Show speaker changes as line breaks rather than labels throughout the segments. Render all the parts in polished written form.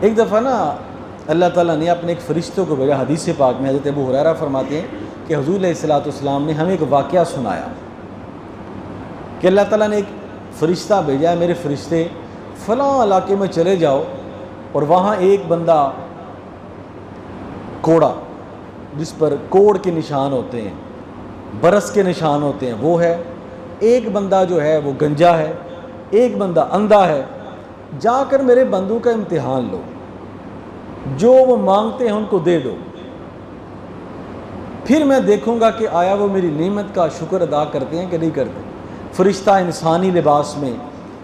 ایک دفعہ نا اللہ تعالیٰ نے اپنے ایک فرشتوں کو بھیجا. حدیث پاک میں حضرت ابو ہریرہ فرماتے ہیں کہ حضور علیہ الصلوۃ والسلام نے ہمیں ایک واقعہ سنایا کہ اللہ تعالیٰ نے ایک فرشتہ بھیجا ہے, میرے فرشتے فلاں علاقے میں چلے جاؤ اور وہاں ایک بندہ کوڑا جس پر کوڑ کے نشان ہوتے ہیں, برس کے نشان ہوتے ہیں وہ ہے, ایک بندہ جو ہے وہ گنجا ہے, ایک بندہ اندھا ہے. جا کر میرے بندوں کا امتحان لو, جو وہ مانگتے ہیں ان کو دے دو, پھر میں دیکھوں گا کہ آیا وہ میری نعمت کا شکر ادا کرتے ہیں کہ نہیں کرتے. فرشتہ انسانی لباس میں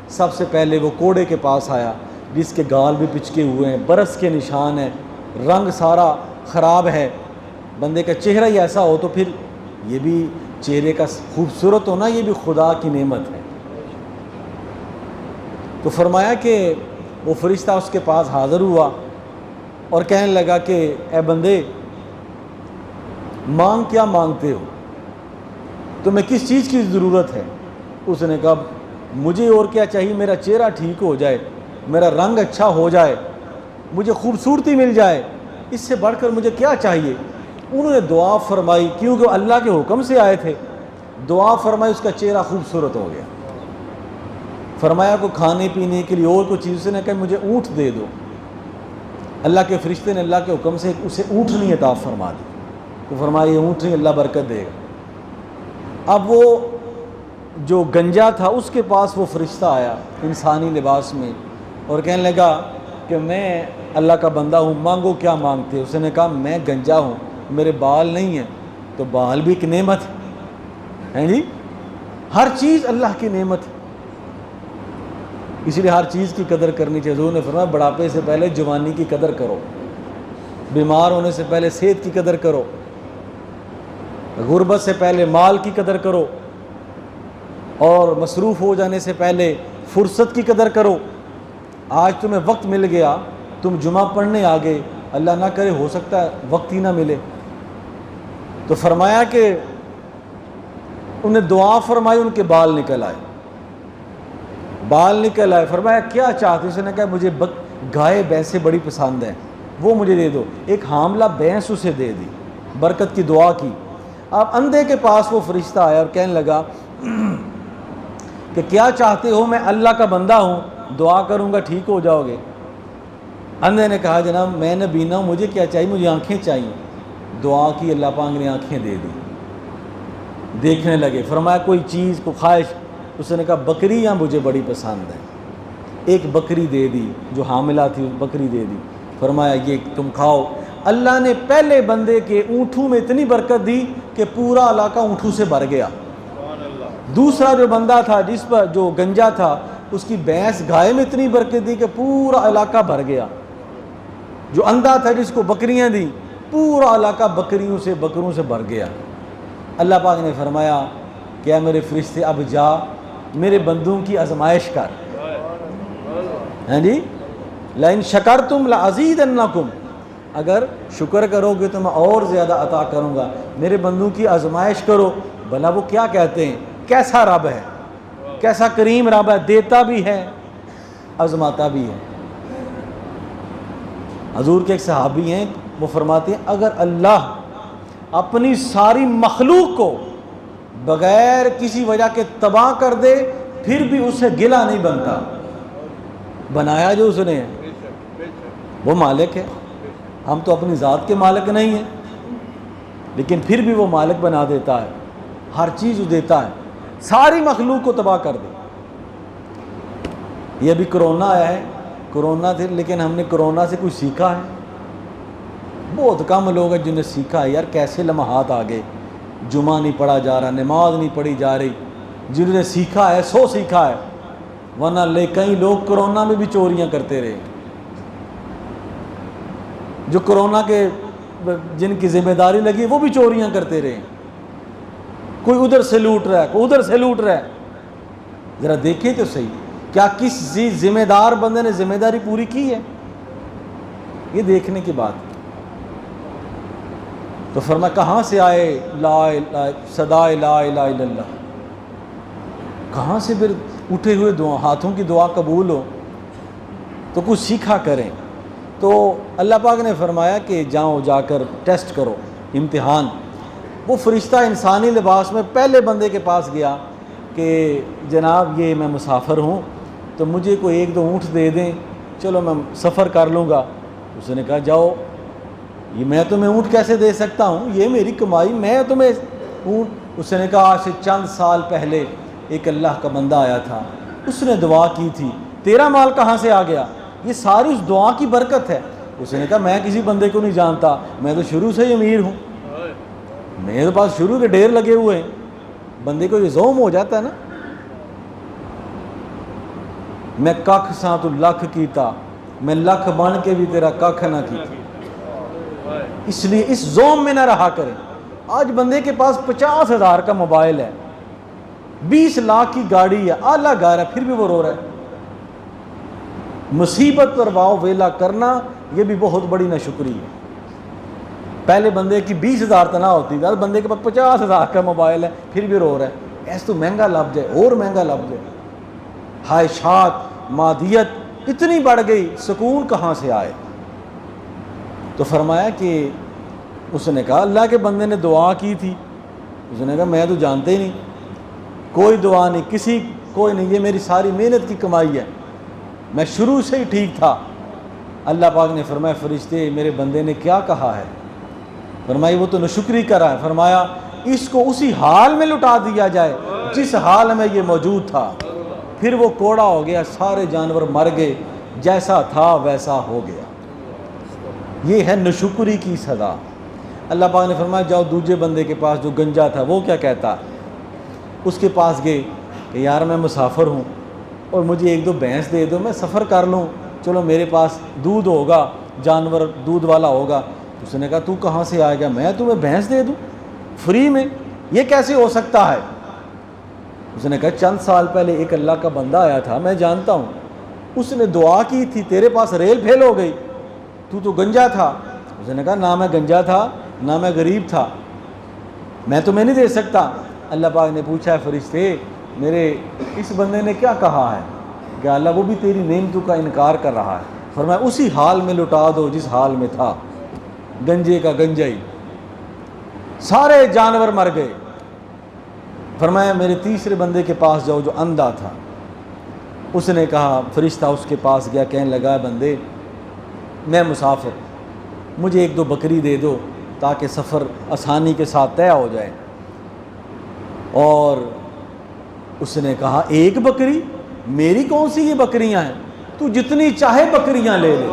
سب سے پہلے وہ کوڑے کے پاس آیا جس کے گال بھی پچکے ہوئے ہیں, برس کے نشان ہیں, رنگ سارا خراب ہے. بندے کا چہرہ ہی ایسا ہو تو پھر یہ بھی چہرے کا خوبصورت ہونا یہ بھی خدا کی نعمت ہے. تو فرمایا کہ وہ فرشتہ اس کے پاس حاضر ہوا اور کہنے لگا کہ اے بندے مانگ کیا مانگتے ہو, تمہیں کس چیز کی ضرورت ہے؟ اس نے کہا مجھے اور کیا چاہیے, میرا چہرہ ٹھیک ہو جائے, میرا رنگ اچھا ہو جائے, مجھے خوبصورتی مل جائے, اس سے بڑھ کر مجھے کیا چاہیے؟ انہوں نے دعا فرمائی, کیونکہ اللہ کے حکم سے آئے تھے. دعا فرمائی, اس کا چہرہ خوبصورت ہو گیا. فرمایا کو کھانے پینے کے لیے اور کوئی چیز, سے نے کہا مجھے اونٹ دے دو. اللہ کے فرشتے نے اللہ کے حکم سے اسے اونٹنی عطا فرما دی. تو فرمایا یہ اونٹنی اللہ برکت دے گا. اب وہ جو گنجا تھا اس کے پاس وہ فرشتہ آیا انسانی لباس میں اور کہنے لگا کہ میں اللہ کا بندہ ہوں, مانگو کیا مانگتے. اس نے کہا میں گنجا ہوں, میرے بال نہیں ہیں. تو بال بھی ایک نعمت ہے جی, ہر چیز اللہ کی نعمت ہے, اس لیے ہر چیز کی قدر کرنی چاہیے. حضور نے فرمایا بڑھاپے سے پہلے جوانی کی قدر کرو, بیمار ہونے سے پہلے صحت کی قدر کرو, غربت سے پہلے مال کی قدر کرو, اور مصروف ہو جانے سے پہلے فرصت کی قدر کرو. آج تمہیں وقت مل گیا, تم جمعہ پڑھنے آ گئے, اللہ نہ کرے ہو سکتا ہے وقت ہی نہ ملے. تو فرمایا کہ انہیں دعا فرمائی, ان کے بال نکل آئے, بال نکل آئے. فرمایا کیا چاہتے؟ اس نے کہا مجھے گائے بھینسیں بڑی پسند ہیں, وہ مجھے دے دو. ایک حاملہ بھینس اسے دے دی, برکت کی دعا کی. اب اندھے کے پاس وہ فرشتہ آیا اور کہنے لگا کہ کیا چاہتے ہو؟ میں اللہ کا بندہ ہوں, دعا کروں گا ٹھیک ہو جاؤ گے. اندھے نے کہا جناب میں نے بینا ہوں, مجھے کیا چاہیے؟ مجھے آنکھیں چاہیے. دعا کی, اللہ پاک نے آنکھیں دے دی, دیکھنے لگے. فرمایا کوئی چیز کو خواہش؟ اس نے کہا بکریاں مجھے بڑی پسند ہیں. ایک بکری دے دی, جو حاملہ تھی بکری دے دی. فرمایا یہ تم کھاؤ. اللہ نے پہلے بندے کے اونٹوں میں اتنی برکت دی کہ پورا علاقہ اونٹوں سے بھر گیا. دوسرا جو بندہ تھا جس پر جو گنجا تھا, اس کی بھینس گائے میں اتنی برکت دی کہ پورا علاقہ بھر گیا. جو اندھا تھا جس کو بکریاں دی, پورا علاقہ بکروں سے بھر گیا. اللہ پاک نے فرمایا کیا میرے فرشتے اب جا میرے بندوں کی آزمائش کر. ہیں جی, لئن شکرتم لازیدنکم, اگر شکر کرو گے تو میں اور زیادہ عطا کروں گا. میرے بندوں کی آزمائش کرو. بھلا وہ کیا کہتے ہیں, کیسا رب ہے, کیسا کریم رب ہے, دیتا بھی ہے آزماتا بھی ہے. حضور کے ایک صحابی ہیں, وہ فرماتے ہیں اگر اللہ اپنی ساری مخلوق کو بغیر کسی وجہ کے تباہ کر دے پھر بھی اس سے گلہ نہیں بنتا. بنایا جو اس نے ہے, وہ مالک ہے. ہم تو اپنی ذات کے مالک نہیں ہیں, لیکن پھر بھی وہ مالک بنا دیتا ہے, ہر چیز دیتا ہے, ساری مخلوق کو تباہ کر دے. یہ ابھی کرونا آیا ہے, کرونا تھے لیکن ہم نے کرونا سے کچھ سیکھا ہے؟ بہت کم لوگ ہیں جنہوں نے سیکھا ہے. یار کیسے لمحات آ گئے, جمعہ نہیں پڑھا جا رہا, نماز نہیں پڑھی جا رہی. جنہوں نے سیکھا ہے سو سیکھا ہے, ورنہ کئی لوگ کرونا میں بھی چوریاں کرتے رہے. جو کرونا کے جن کی ذمہ داری لگی وہ بھی چوریاں کرتے رہے. کوئی ادھر سے لوٹ رہا ہے, کوئی ادھر سے لوٹ رہا ہے. ذرا دیکھیں تو صحیح, کیا کسی ذمہ دار بندے نے ذمہ داری پوری کی ہے؟ یہ دیکھنے کی بات. تو فرمایا کہاں سے آئے صدا لا الہ الا اللہ, کہاں سے پھر اٹھے ہوئے دعا, ہاتھوں کی دعا قبول ہو؟ تو کچھ سیکھا کریں. تو اللہ پاک نے فرمایا کہ جاؤ جا کر ٹیسٹ کرو، امتحان۔ وہ فرشتہ انسانی لباس میں پہلے بندے کے پاس گیا کہ جناب یہ میں مسافر ہوں تو مجھے کوئی 1-2 اونٹ دے دیں، چلو میں سفر کر لوں گا۔ اس نے کہا جاؤ، یہ میں تمہیں اونٹ کیسے دے سکتا ہوں، یہ میری کمائی، میں تمہیں اونٹ۔ اس نے کہا آج سے چند سال پہلے ایک اللہ کا بندہ آیا تھا، اس نے دعا کی تھی، تیرا مال کہاں سے آ گیا؟ یہ ساری اس دعا کی برکت ہے۔ اس نے کہا میں کسی بندے کو نہیں جانتا، میں تو شروع سے ہی امیر ہوں، میرے پاس شروع کے ڈھیر لگے ہوئے ہیں۔ بندے کو یہ زوم ہو جاتا ہے نا، میں ککھ ساں تو لکھ کیتا، میں لکھ بن کے بھی تیرا ککھ نہ کیتا۔ اس لیے اس زوم میں نہ رہا کریں۔ آج بندے کے پاس 50,000 کا موبائل ہے، 20 لاکھ کی گاڑی ہے، اعلیٰ گھر ہے، پھر بھی وہ رو رہا ہے۔ مصیبت پر واؤ ویلا کرنا یہ بھی بہت بڑی ناشکری ہے۔ پہلے بندے کی 20,000 تنہا ہوتی تھی، بندے کے پاس 50,000 کا موبائل ہے پھر بھی رو رہا ہے۔ ایسا تو مہنگا لفظ ہے، اور مہنگا لفظ ہے۔ خواہشات، مادیت اتنی بڑھ گئی، سکون کہاں سے آئے؟ تو فرمایا کہ اس نے کہا اللہ کے بندے نے دعا کی تھی۔ اس نے کہا میں تو جانتے ہی نہیں، کوئی دعا نہیں، کوئی نہیں، یہ میری ساری محنت کی کمائی ہے، میں شروع سے ہی ٹھیک تھا۔ اللہ پاک نے فرمایا فرشتے میرے بندے نے کیا کہا ہے؟ فرمایا وہ تو ناشکری کر رہا ہے۔ فرمایا اس کو اسی حال میں لٹا دیا جائے جس حال میں یہ موجود تھا۔ پھر وہ کوڑا ہو گیا، سارے جانور مر گئے، جیسا تھا ویسا ہو گیا۔ یہ ہے ناشکری کی سزا۔ اللہ پاک نے فرمایا جاؤ دوسرے بندے کے پاس جو گنجا تھا، وہ کیا کہتا؟ اس کے پاس گئے کہ یار میں مسافر ہوں اور مجھے 1-2 بھینس دے دو، میں سفر کر لوں، چلو میرے پاس دودھ ہوگا، جانور دودھ والا ہوگا۔ اس نے کہا تو کہاں سے آئے گا، میں تمہیں بھینس دے دوں فری میں، یہ کیسے ہو سکتا ہے؟ اس نے کہا چند سال پہلے ایک اللہ کا بندہ آیا تھا، میں جانتا ہوں، اس نے دعا کی تھی، تیرے پاس ریل پھیل ہو گئی، تو گنجا تھا۔ اس نے کہا نہ میں گنجا تھا نہ میں غریب تھا، میں تمہیں نہیں دے سکتا۔ اللہ پاک نے پوچھا ہے فرشتے میرے اس بندے نے کیا کہا ہے کہ اللہ وہ بھی تیری نعمتوں کا انکار کر رہا ہے۔ فرمایا اسی حال میں لٹا دو جس حال میں تھا، گنجے کا گنجا ہی، سارے جانور مر گئے۔ فرمایا میرے تیسرے بندے کے پاس جاؤ جو اندھا تھا۔ اس نے کہا فرشتہ اس کے پاس گیا، کہنے لگا بندے میں مسافر، مجھے 1-2 بکری دے دو تاکہ سفر آسانی کے ساتھ طے ہو جائے۔ اور اس نے کہا 1 بکری؟ میری کون سی یہ بکریاں ہیں، تو جتنی چاہے بکریاں لے لے،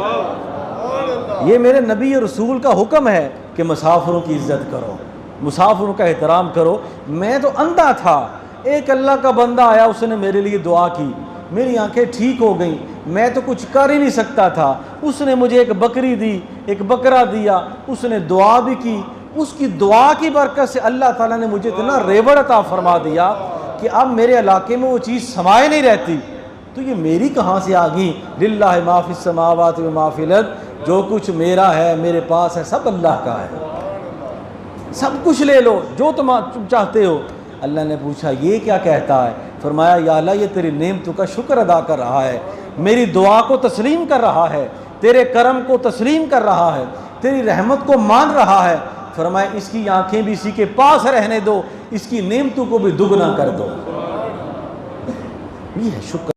یہ میرے نبی رسول کا حکم ہے کہ مسافروں کی عزت کرو، مسافروں کا احترام کرو۔ میں تو اندھا تھا، ایک اللہ کا بندہ آیا، اس نے میرے لیے دعا کی، میری آنکھیں ٹھیک ہو گئیں، میں تو کچھ کر ہی نہیں سکتا تھا، اس نے مجھے 1 بکری دی، 1 بکرا دیا، اس نے دعا بھی کی، اس کی دعا کی برکت سے اللہ تعالیٰ نے مجھے اتنا ریوڑ عطا فرما دیا کہ اب میرے علاقے میں وہ چیز سمائے نہیں رہتی، تو یہ میری کہاں سے آ گئی؟ للہ ما فی السماوات و ما فی الارض، جو کچھ میرا ہے میرے پاس ہے سب اللہ کا ہے، سب کچھ لے لو جو تم چاہتے ہو۔ اللہ نے پوچھا یہ کیا کہتا ہے؟ فرمایا یا اللہ یہ تیری نعمتوں کا شکر ادا کر رہا ہے، میری دعا کو تسلیم کر رہا ہے، تیرے کرم کو تسلیم کر رہا ہے، تیری رحمت کو مان رہا ہے۔ فرمایا اس کی آنکھیں بھی اسی کے پاس رہنے دو، اس کی نعمتوں کو بھی دگنا کر دو۔ یہ ہے شکر۔